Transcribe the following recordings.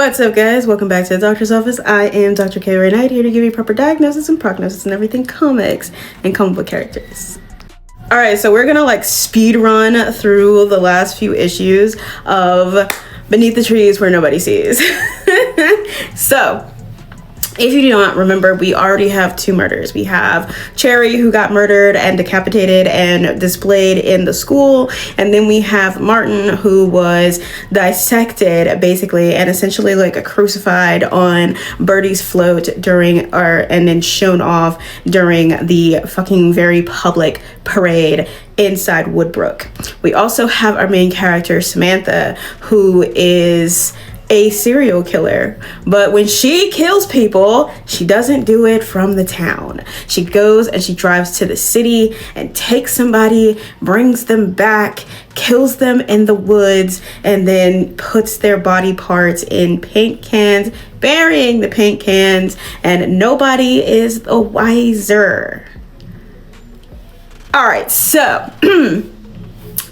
What's up, guys? Welcome back to the doctor's office. I am Dr. K. Ray Knight, here to give you proper diagnosis and prognosis and everything comics and comic book characters. All right, so we're gonna speed run through the last few issues of Beneath the Trees Where Nobody Sees. So, if you do not remember, we already have two murders. We have Cherry, who got murdered and decapitated and displayed in the school. And then we have Martin, who was dissected, basically, and essentially crucified on Birdie's float and then shown off during the fucking very public parade inside Woodbrook. We also have our main character, Samantha, who is a serial killer, but when she kills people, she doesn't do it from the town. She goes and she drives to the city and takes somebody, brings them back, kills them in the woods, and then puts their body parts in paint cans, burying the paint cans, and nobody is the wiser. All right, so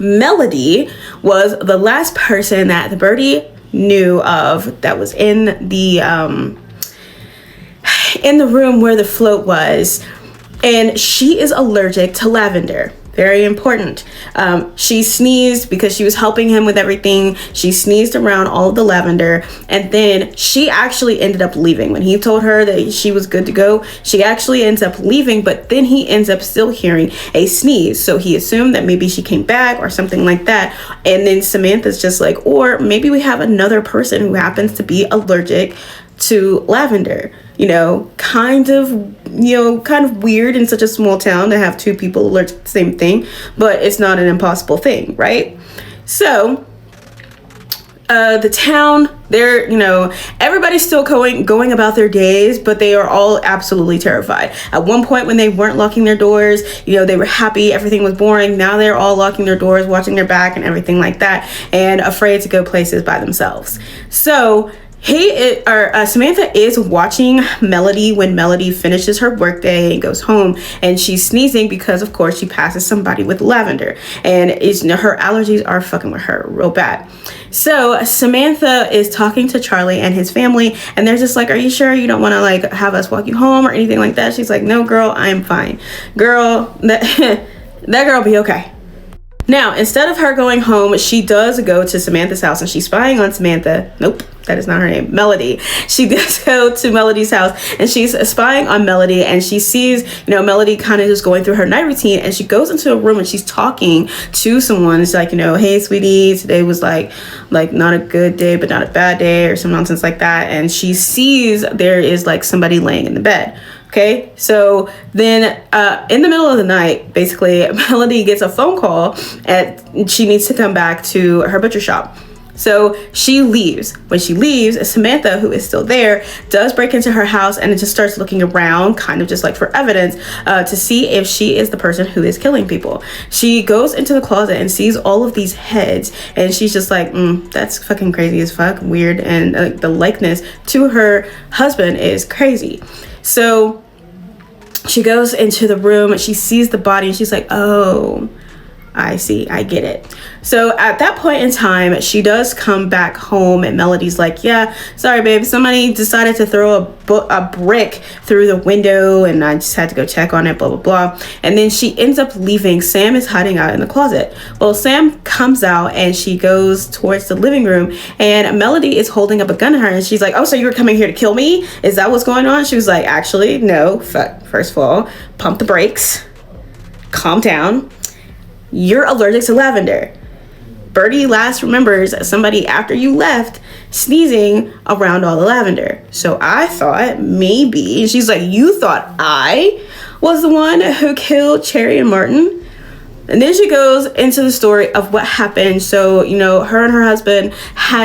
Melody was the last person that the Birdie knew of that was in the room where the float was, and she is allergic to lavender. Very important. She sneezed because she was helping him with everything. She sneezed around all of the lavender, and then she actually ended up leaving. When he told her that she was good to go, she actually ends up leaving, but then he ends up still hearing a sneeze. So he assumed that maybe she came back or something like that. And then Samantha's just like, or maybe we have another person who happens to be allergic to lavender. Kind of weird in such a small town to have two people allergic to the same thing, but it's not an impossible thing, right? So the town, everybody's still going about their days, but they are all absolutely terrified. At one point when they weren't locking their doors, they were happy, everything was boring. Now they're all locking their doors, watching their back and everything like that, and afraid to go places by themselves. So Samantha is watching Melody when Melody finishes her workday and goes home, and she's sneezing because, of course, she passes somebody with lavender, and her allergies are fucking with her real bad. So Samantha is talking to Charlie and his family, and they're just like, "Are you sure you don't want to have us walk you home or anything like that?" She's like, "No, girl, I'm fine. Girl, that girl be okay." Now, instead of her going home, she does go to Samantha's house, and she's spying on Samantha. Nope, that is not her name. Melody. She does go to Melody's house, and she's spying on Melody, and she sees, Melody kind of just going through her night routine, and she goes into a room and she's talking to someone. It's like, "Hey, sweetie, today was like not a good day, but not a bad day," or some nonsense like that. And she sees there is somebody laying in the bed. Okay, so then in the middle of the night, basically, Melody gets a phone call and she needs to come back to her butcher shop. So she leaves. When she leaves, Samantha, who is still there, does break into her house and just starts looking around, kind of just for evidence to see if she is the person who is killing people. She goes into the closet and sees all of these heads, and she's just like, that's fucking crazy as fuck, weird, and the likeness to her husband is crazy. So she goes into the room and she sees the body, and she's like, "Oh, I see, I get it." So at that point in time, she does come back home, and Melody's like, "Yeah, sorry, babe, somebody decided to throw a brick through the window, and I just had to go check on it, blah, blah, blah." And then she ends up leaving. Sam is hiding out in the closet. Well, Sam comes out, and she goes towards the living room, and Melody is holding up a gun at her, and she's like, "Oh, so you were coming here to kill me? Is that what's going on?" She was like, "Actually, no, first of all, pump the brakes, calm down. You're allergic to lavender. Birdie last remembers somebody after you left sneezing around all the lavender. So I thought maybe," and she's like, "You thought I was the one who killed Cherry and Martin?" And then she goes into the story of what happened. So, her and her husband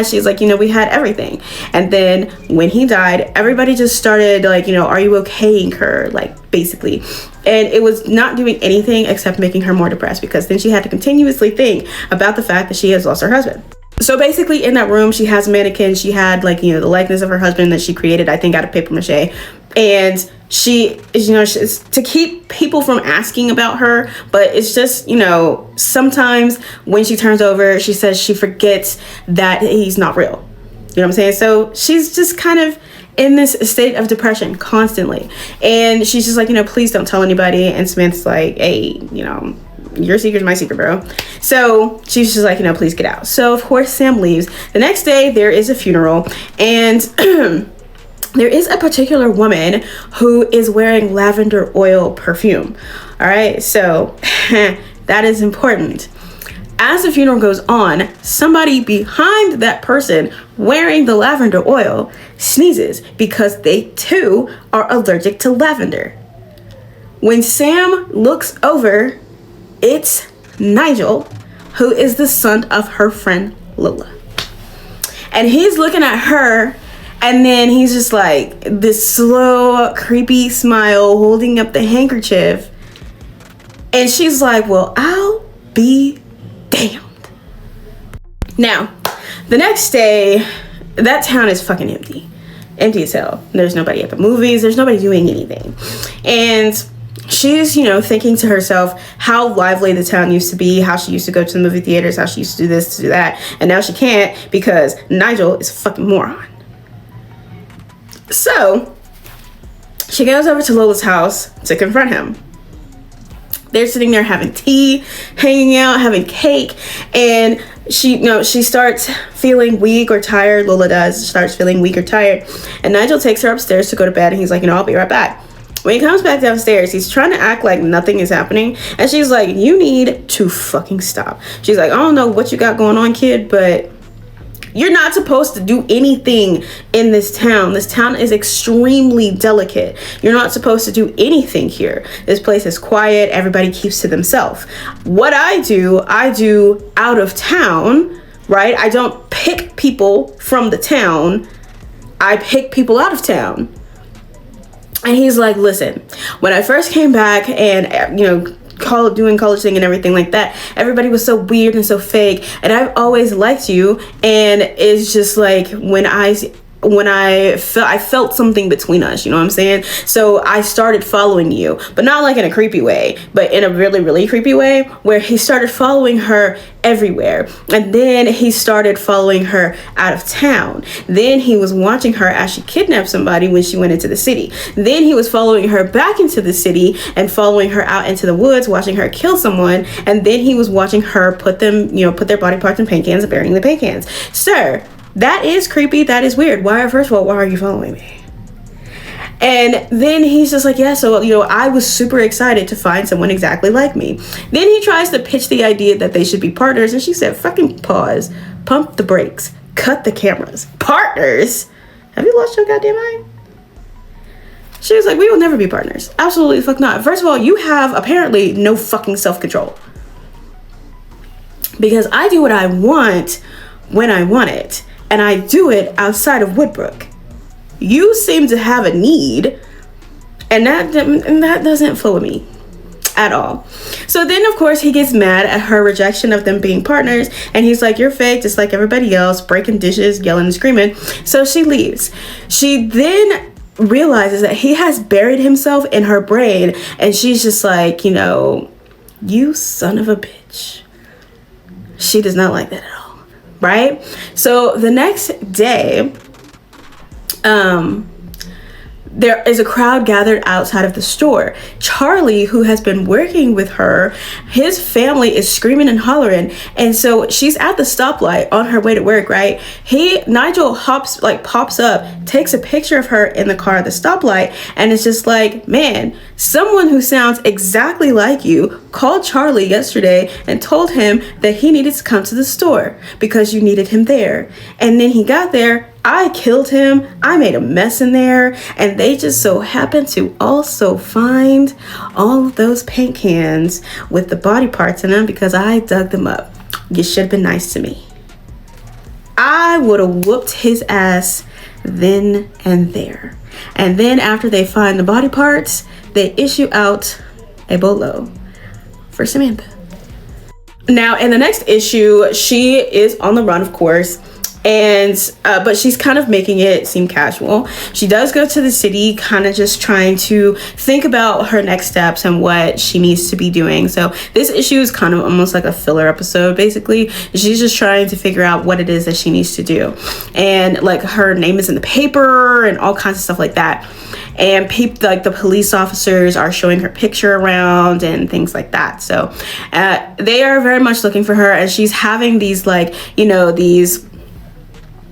she's like, we had everything. And then when he died, everybody just started "Are you okaying her?" Basically. And it was not doing anything except making her more depressed, because then she had to continuously think about the fact that she has lost her husband. So basically in that room, she has a mannequin. She had the likeness of her husband that she created, I think, out of paper mache. And she is, to keep people from asking about her, but it's just, sometimes when she turns over, she says she forgets that he's not real. know what I'm saying? So she's just kind of in this state of depression constantly. And she's just like, please don't tell anybody. And Samantha's like, hey, your secret's my secret, bro. So she's just like, please get out. So of course Sam leaves. The next day there is a funeral, and there is a particular woman who is wearing lavender oil perfume. All right, so that is important. As the funeral goes on, somebody behind that person wearing the lavender oil sneezes because they too are allergic to lavender. When Sam looks over, it's Nigel, who is the son of her friend Lola. And he's looking at her, and then he's just like this slow, creepy smile holding up the handkerchief. And she's like, well, I'll be damned. Now, the next day, that town is fucking empty. Empty as hell. There's nobody at the movies. There's nobody doing anything. And she's, thinking to herself how lively the town used to be, how she used to go to the movie theaters, how she used to do this, to do that. And now she can't because Nigel is a fucking moron. So, she goes over to Lola's house to confront him. They're sitting there having tea, hanging out, having cake, and she starts feeling weak or tired. Lola starts feeling weak or tired, and Nigel takes her upstairs to go to bed, and he's like, I'll be right back. When he comes back downstairs, he's trying to act like nothing is happening, and she's like, you need to fucking stop. She's like, I don't know what you got going on, kid, but you're not supposed to do anything in this town. This town is extremely delicate. You're not supposed to do anything here. This place is quiet. Everybody keeps to themselves. What I do out of town, right? I don't pick people from the town. I pick people out of town. And he's like, listen, when I first came back and, doing college thing and everything like that, everybody was so weird and so fake, and I've always liked you, and it's just like when I felt something between us, you know what I'm saying? So I started following you, but not like in a creepy way, but in a really, really creepy way, where he started following her everywhere. And then he started following her out of town. Then he was watching her as she kidnapped somebody when she went into the city. Then he was following her back into the city and following her out into the woods, watching her kill someone. And then he was watching her put their body parts in paint cans and burying the paint cans. Sir, that is creepy. That is weird. First of all, why are you following me? And then he's just like, yeah, so, I was super excited to find someone exactly like me. Then he tries to pitch the idea that they should be partners. And she said, fucking pause, pump the brakes, cut the cameras. Partners? Have you lost your goddamn mind? She was like, we will never be partners. Absolutely fuck not. First of all, you have apparently no fucking self-control. Because I do what I want when I want it. And I do it outside of Woodbrook. You seem to have a need, and that doesn't flow with me at all. So then, of course, he gets mad at her rejection of them being partners, and he's like, you're fake, just like everybody else, breaking dishes, yelling and screaming. So she leaves. She then realizes that he has buried himself in her brain, and she's just like, you son of a bitch. She does not like that at all. Right? So the next day, there is a crowd gathered outside of the store. Charlie, who has been working with her, his family is screaming and hollering. And so she's at the stoplight on her way to work, right? Nigel pops up, takes a picture of her in the car at the stoplight, and it's just like, man, someone who sounds exactly like you called Charlie yesterday and told him that he needed to come to the store because you needed him there. And then he got there. I killed him. I made a mess in there, and they just so happened to also find all of those paint cans with the body parts in them because I dug them up. You should have been nice to me. I would have whooped his ass then and there. And then after they find the body parts, they issue out a bolo for Samantha. Now, in the next issue, she is on the run, of course. And but she's kind of making it seem casual. She does go to the city, kind of just trying to think about her next steps and what she needs to be doing. So this issue is kind of almost like a filler episode, basically. She's just trying to figure out what it is that she needs to do, and like her name is in the paper and all kinds of stuff like that. And like the police officers are showing her picture around and things like that. So they are very much looking for her, and she's having these, like, you know, these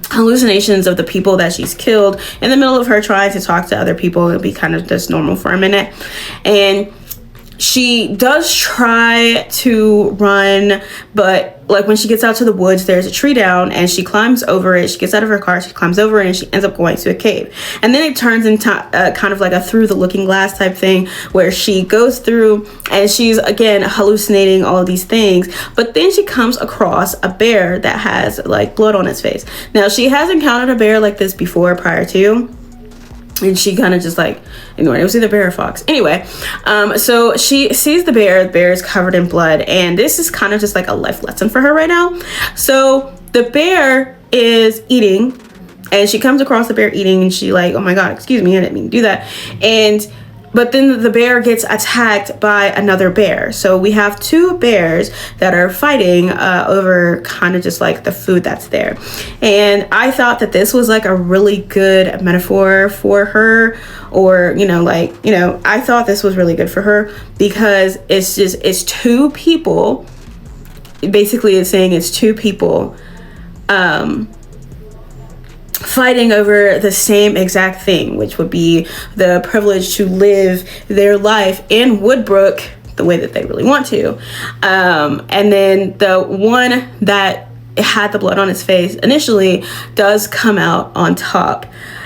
hallucinations of the people that she's killed in the middle of her trying to talk to other people. It'll be kind of just normal for a minute. And she does try to run, but like when she gets out to the woods, there's a tree down, and she climbs over it. She gets out of her car, she climbs over it, and she ends up going to a cave. And then it turns into kind of like a through the looking glass type thing, where she goes through and she's again hallucinating all of these things. But then she comes across a bear that has like blood on its face. Now, she has encountered a bear like this before prior to, and she kind of just like ignored it. It was either bear or fox. Anyway, so she sees the bear. The bear is covered in blood, and this is kind of just like a life lesson for her right now. So the bear is eating, and she comes across the bear eating, and she like, oh my god, excuse me, I didn't mean to do that. But then the bear gets attacked by another bear. So we have two bears that are fighting over kind of just like the food that's there. And I thought that this was like a really good metaphor for her, or, you know, like, you know, I thought this was really good for her because it's two people. Basically, it's saying it's two people fighting over the same exact thing, which would be the privilege to live their life in Woodbrook the way that they really want to. And then the one that had the blood on his face initially does come out on top.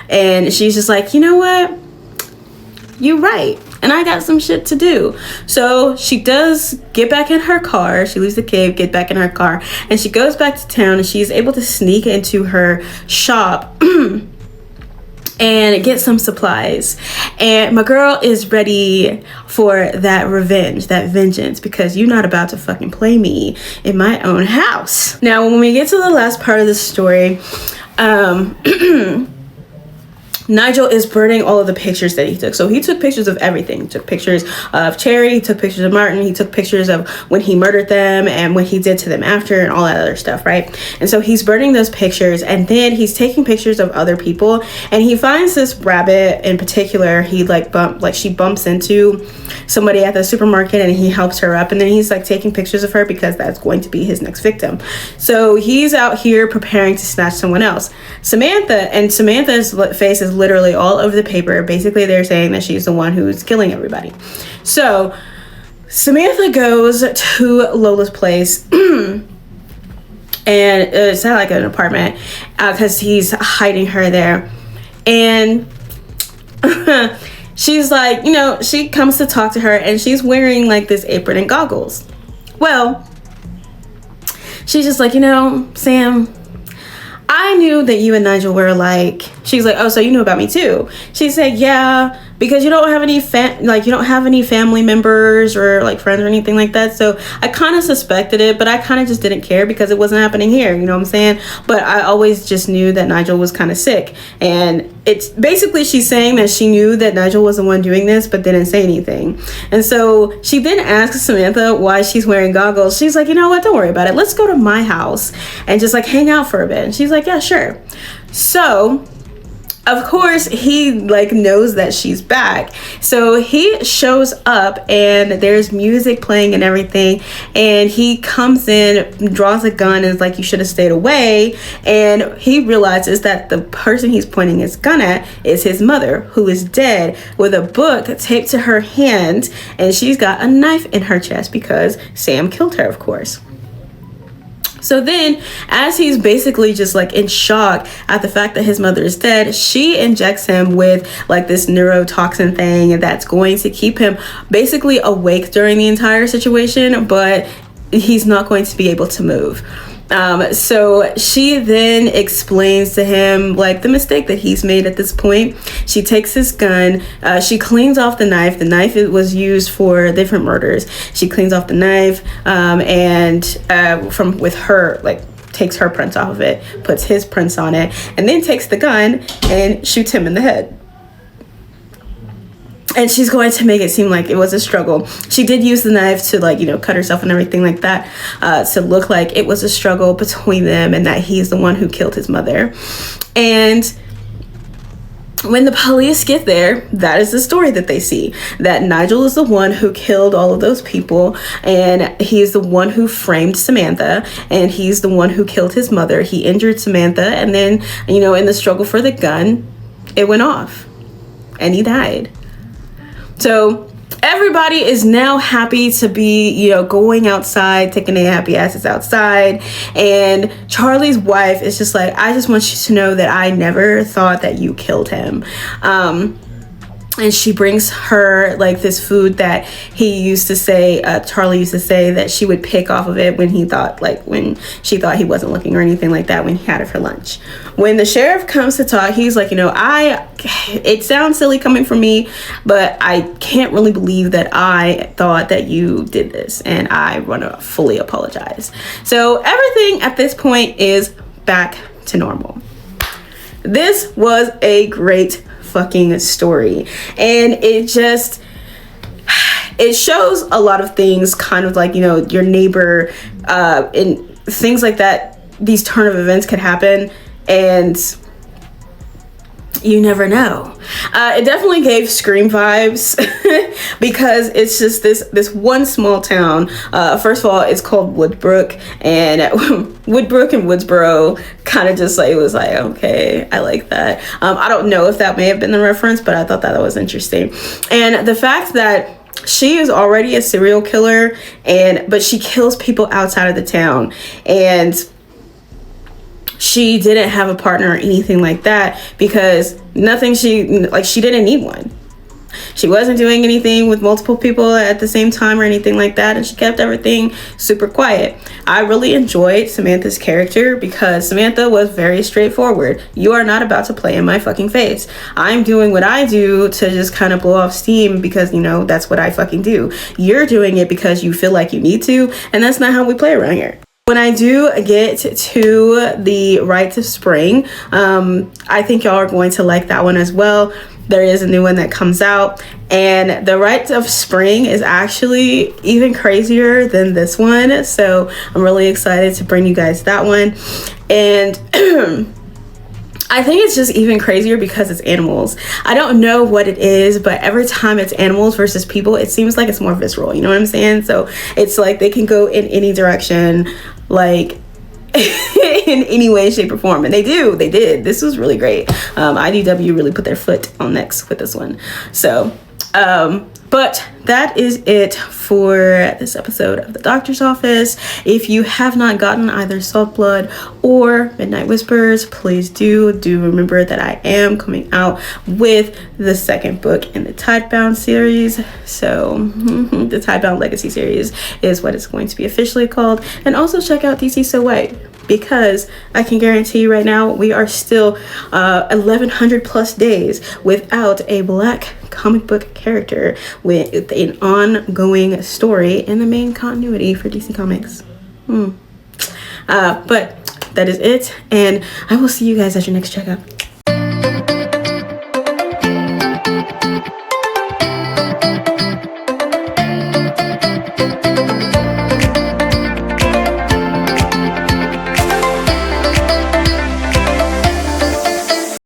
And she's just like, you know what? You're right. And I got some shit to do. So she does get back in her car. She leaves the cave, get back in her car, and she goes back to town, and she's able to sneak into her shop and get some supplies. And my girl is ready for that revenge, that vengeance, because you're not about to fucking play me in my own house. Now, when we get to the last part of the story, Nigel is burning all of the pictures that he took. So he took pictures of everything. He took pictures of Cherry, he took pictures of Martin, he took pictures of when he murdered them and what he did to them after and all that other stuff, right? And so he's burning those pictures, and then he's taking pictures of other people, and he finds this rabbit in particular. He she bumps into somebody at the supermarket, and he helps her up, and then he's like taking pictures of her because that's going to be his next victim. So he's out here preparing to snatch someone else. Samantha's face is literally all over the paper. Basically, they're saying that she's the one who's killing everybody. So Samantha goes to Lola's place and it's not like an apartment because he's hiding her there. And she's like, you know, she comes to talk to her, and she's wearing like this apron and goggles. Well, she's just like, you know, Sam, I knew that you and Nigel were alike. She's like, oh, so you knew about me too? She said, yeah, because you don't have any family members or like friends or anything like that. So I kind of suspected it, but I kind of just didn't care because it wasn't happening here. You know what I'm saying? But I always just knew that Nigel was kind of sick. And it's basically, she's saying that she knew that Nigel was the one doing this, but didn't say anything. And so she then asks Samantha why she's wearing goggles. She's like, you know what? Don't worry about it. Let's go to my house and just like hang out for a bit. And she's like, yeah, sure. So of course, he like knows that she's back. So he shows up, and there's music playing and everything. And he comes in, draws a gun, and is like, you should have stayed away. And he realizes that the person he's pointing his gun at is his mother, who is dead, with a book taped to her hand. And she's got a knife in her chest because Sam killed her, of course. So then, as he's basically just like in shock at the fact that his mother is dead, she injects him with like this neurotoxin thing that's going to keep him basically awake during the entire situation, but he's not going to be able to move. So she then explains to him like the mistake that he's made at this point. She takes his gun, she cleans off the knife. The knife was used for different murders. She cleans off the knife, with her like takes her prints off of it, puts his prints on it, and then takes the gun and shoots him in the head. And she's going to make it seem like it was a struggle. She did use the knife to, like, you know, cut herself and everything like that, to look like it was a struggle between them and that he's the one who killed his mother. And when the police get there, that is the story that they see. That Nigel is the one who killed all of those people, and he's the one who framed Samantha, and he's the one who killed his mother. He injured Samantha, and then, you know, in the struggle for the gun, it went off, and he died. So everybody is now happy to be, you know, going outside, taking their happy asses outside. And Charlie's wife is just like, I just want you to know that I never thought that you killed him. And she brings her, like, this food that he used to say, Charlie used to say that she would pick off of it when he thought, like, when she thought he wasn't looking or anything like that, when he had it for lunch. When the sheriff comes to talk, he's like, you know, it sounds silly coming from me, but I can't really believe that I thought that you did this, and I want to fully apologize. So everything at this point is back to normal. This was a great fucking story, and it shows a lot of things, kind of like, you know, your neighbor, and things like that. These turn of events could happen, and you never know. It definitely gave Scream vibes because it's just this one small town. First of all, it's called Woodbrook, and Woodbrook and Woodsboro kind of just like, it was like, okay, I like that. I don't know if that may have been the reference, but I thought that was interesting. And the fact that she is already a serial killer, but she kills people outside of the town, and she didn't have a partner or anything like that because she didn't need one. She wasn't doing anything with multiple people at the same time or anything like that, and she kept everything super quiet. I really enjoyed Samantha's character because Samantha was very straightforward. You are not about to play in my fucking face. I'm doing what I do to just kind of blow off steam because, you know, that's what I fucking do. You're doing it because you feel like you need to, and that's not how we play around here. When I do get to the Rites of Spring, I think y'all are going to like that one as well. There is a new one that comes out, and the Rites of Spring is actually even crazier than this one, so I'm really excited to bring you guys that one. And I think it's just even crazier because it's animals. I don't know what it is, but every time it's animals versus people, it seems like it's more visceral, you know what I'm saying? So it's like they can go in any direction, like in any way, shape, or form. And they did. This was really great. IDW really put their foot on next with this one. So, but that is it for this episode of The Doctor's Office. If you have not gotten either Salt Blood or Midnight Whispers, please do remember that I am coming out with the second book in the Tidebound series. So the Tidebound Legacy series is what it's going to be officially called. And also check out DC So White, because I can guarantee you right now we are still 1100 plus days without a black comic book character with an ongoing story in the main continuity for DC Comics. But that is it, and I will see you guys at your next checkup.